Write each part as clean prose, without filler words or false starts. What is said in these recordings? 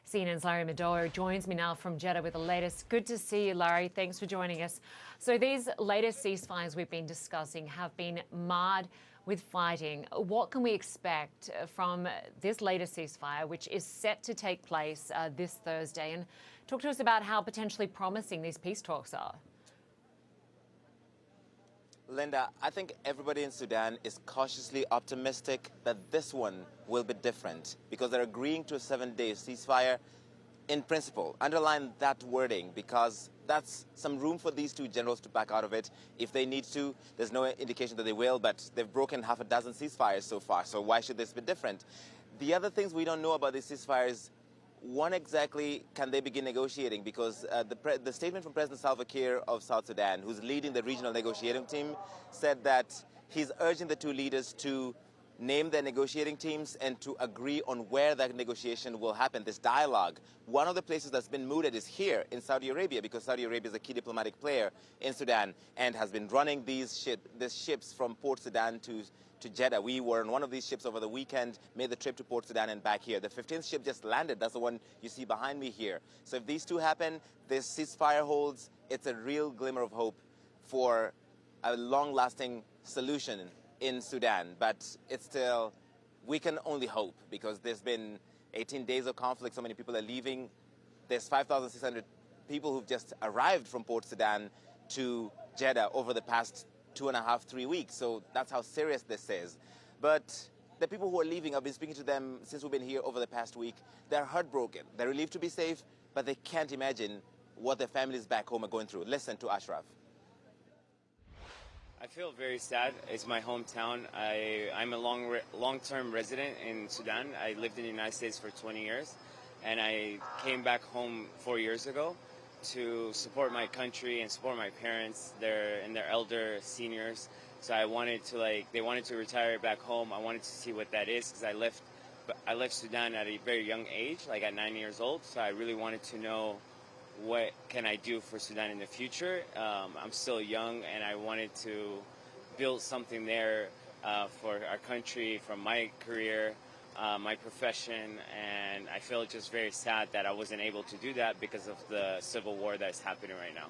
CNN's Larry Madowo joins me now from Jeddah with the latest. Good to see you, Larry. Thanks for joining us. So these latest ceasefires we've been discussing have been marred with fighting. What can we expect from this latest ceasefire, which is set to take place this Thursday? And talk to us about how potentially promising these peace talks are. Lynda, I think everybody in Sudan is cautiously optimistic that this one will be different because they're agreeing to a 7-day ceasefire in principle. Underline that wording because that's some room for these two generals to back out of it if they need to. There's no indication that they will, but they've broken half a dozen ceasefires so far, so why should this be different? The other things we don't know about these ceasefires, when exactly can they begin negotiating? Because the statement from President Salva Kiir of South Sudan, who's leading the regional negotiating team, said that he's urging the two leaders to name their negotiating teams and to agree on where that negotiation will happen, this dialogue. One of the places that's been mooted is here in Saudi Arabia, because Saudi Arabia is a key diplomatic player in Sudan and has been running these ships from Port Sudan to Jeddah. We were on one of these ships over the weekend, made the trip to Port Sudan and back here. The 15th ship just landed. That's the one you see behind me here. So if these two happen, this ceasefire holds, it's a real glimmer of hope for a long-lasting solution in Sudan. But it's still, we can only hope because there's been 18 days of conflict. So many people are leaving. There's 5,600 people who've just arrived from Port Sudan to Jeddah over the past 2.5, 3 weeks. So that's how serious this is. But the people who are leaving, I've been speaking to them since we've been here over the past week. They're heartbroken. They're relieved to be safe, but they can't imagine what their families back home are going through. Listen to Ashraf. I feel very sad. It's my hometown. I'm a long-term resident in Sudan. I lived in the United States for 20 years, and I came back home 4 years ago to support my country and support my parents. They're elder seniors, so I wanted to they wanted to retire back home. I wanted to see what that is because I left Sudan at a very young age, like at 9 years old. So I really wanted to know what can I do for Sudan in the future. I'm still young, and I wanted to build something there for our country, from my career, my profession, and I feel just very sad that I wasn't able to do that because of the civil war that's happening right now.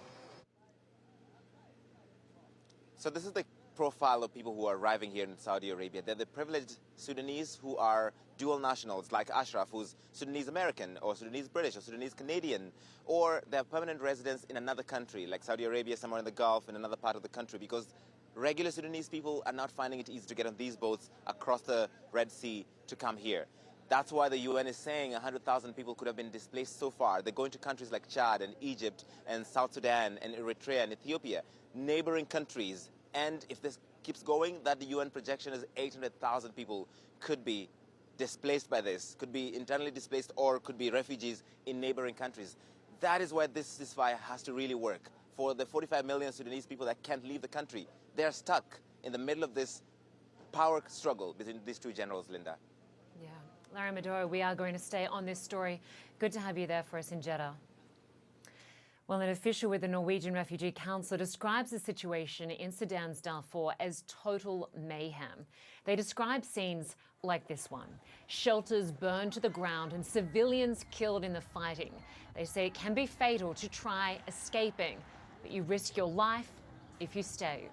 So this is the profile of people who are arriving here in Saudi Arabia. They're the privileged Sudanese who are dual nationals, like Ashraf, who's Sudanese American, or Sudanese British, or Sudanese Canadian, or they have permanent residence in another country, like Saudi Arabia, somewhere in the Gulf, in another part of the country, because regular Sudanese people are not finding it easy to get on these boats across the Red Sea to come here. That's why the UN is saying 100,000 people could have been displaced so far. They're going to countries like Chad and Egypt and South Sudan and Eritrea and Ethiopia, neighboring countries. And if this keeps going, that the UN projection is 800,000 people could be displaced by this, could be internally displaced or could be refugees in neighboring countries. That is why this ceasefire has to really work. For the 45 million Sudanese people that can't leave the country, they're stuck in the middle of this power struggle between these two generals, Lynda. Yeah. Larry Madowo, we are going to stay on this story. Good to have you there for us in Jeddah. Well, an official with the Norwegian Refugee Council describes the situation in Sudan's Darfur as total mayhem. They describe scenes like this one: shelters burned to the ground and civilians killed in the fighting. They say it can be fatal to try escaping, but you risk your life if you stay.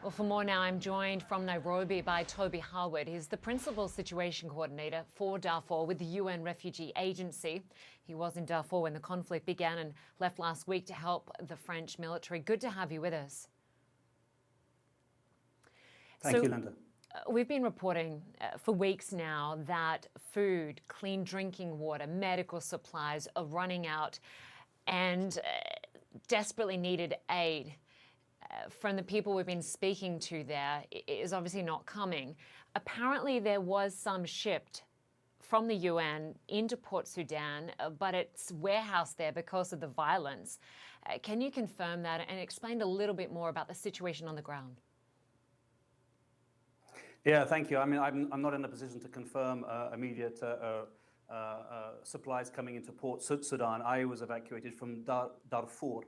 Well, for more now, I'm joined from Nairobi by Toby Harward. He's the Principal Situation Coordinator for Darfur with the UN Refugee Agency. He was in Darfur when the conflict began and left last week to help the French military. Good to have you with us. Thank you, Lynda. We've been reporting for weeks now that food, clean drinking water, medical supplies are running out and desperately needed aid from the people we've been speaking to there is obviously not coming. Apparently there was some shipped from the UN into Port Sudan, but it's warehoused there because of the violence. Can you confirm that and explain a little bit more about the situation on the ground? Yeah, thank you. I mean, I'm not in a position to confirm immediate supplies coming into Port Sudan. I was evacuated from Darfur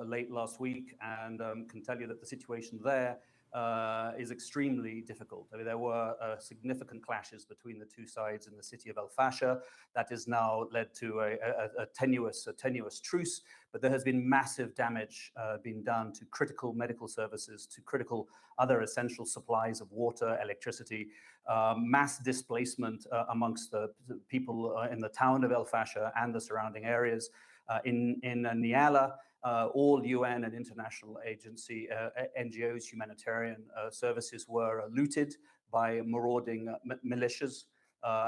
late last week and can tell you that the situation there is extremely difficult. I mean, there were significant clashes between the two sides in the city of El Fasher. That has now led to a tenuous truce, but there has been massive damage being done to critical medical services, to critical other essential supplies of water, electricity, mass displacement amongst the people in the town of El Fasher and the surrounding areas. In Niala, all UN and international agency, NGOs, humanitarian services were looted by marauding militias.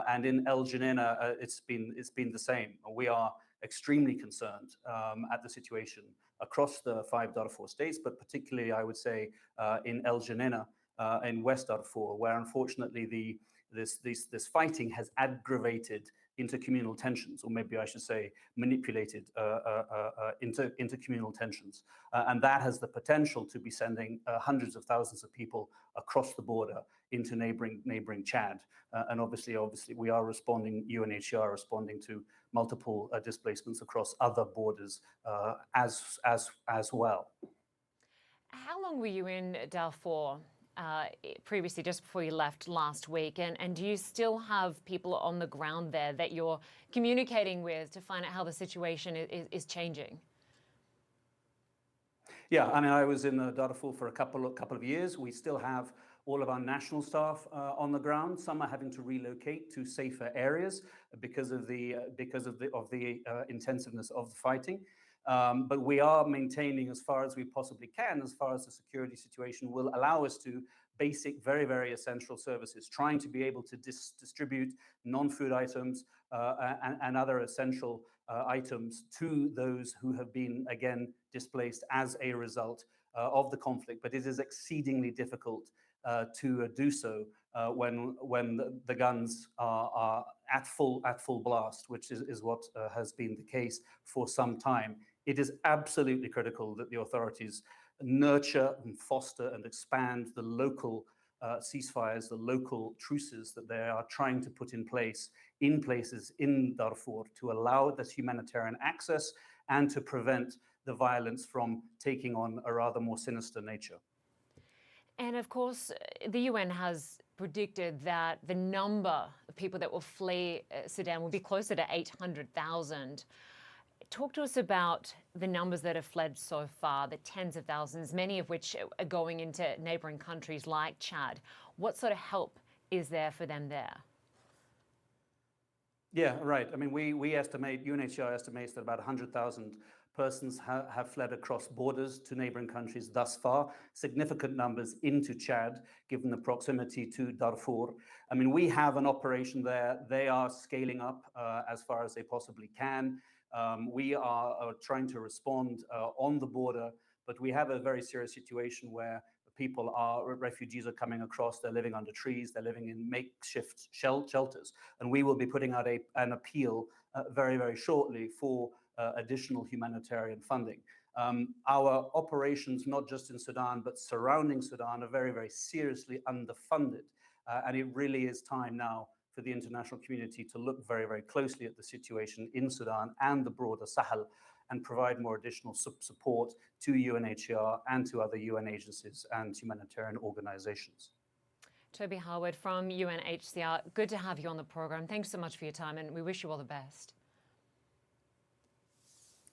And in El Geneina, it's been the same. We are extremely concerned at the situation across the 5 Darfur states, but particularly, I would say, in El Geneina, in West Darfur, where unfortunately this fighting has aggravated intercommunal tensions, or maybe I should say manipulated intercommunal tensions. And that has the potential to be sending hundreds of thousands of people across the border into neighboring Chad. And obviously we are responding, UNHCR responding to multiple displacements across other borders as well. How long were you in Darfur previously, just before you left last week? And do you still have people on the ground there that you're communicating with to find out how the situation is changing? Yeah, I mean, I was in Darfur for a couple of years. We still have all of our national staff on the ground. Some are having to relocate to safer areas because of the intensiveness of the fighting. But we are maintaining as far as we possibly can, as far as the security situation will allow us to, basic, very, very essential services, trying to be able to distribute non-food items and other essential items to those who have been, again, displaced as a result of the conflict. But it is exceedingly difficult to do so when the guns are at full blast, which is what has been the case for some time. It is absolutely critical that the authorities nurture and foster and expand the local ceasefires, the local truces that they are trying to put in place in places in Darfur to allow this humanitarian access and to prevent the violence from taking on a rather more sinister nature. And of course, the UN has predicted that the number of people that will flee Sudan will be closer to 800,000. Talk to us about the numbers that have fled so far, the tens of thousands, many of which are going into neighboring countries like Chad. What sort of help is there for them there? Yeah, right. I mean, we estimate, UNHCR estimates that about 100,000 persons have fled across borders to neighboring countries thus far, significant numbers into Chad, given the proximity to Darfur. I mean, we have an operation there. They are scaling up as far as they possibly can. We are trying to respond on the border, but we have a very serious situation where refugees are coming across, they're living under trees, they're living in makeshift shelters. And we will be putting out an appeal very, very shortly for additional humanitarian funding. Our operations, not just in Sudan, but surrounding Sudan, are very, very seriously underfunded. And it really is time now for the international community to look very, very closely at the situation in Sudan and the broader Sahel and provide more additional support to UNHCR and to other UN agencies and humanitarian organizations. Toby Harward from UNHCR, good to have you on the program. Thanks so much for your time, and we wish you all the best.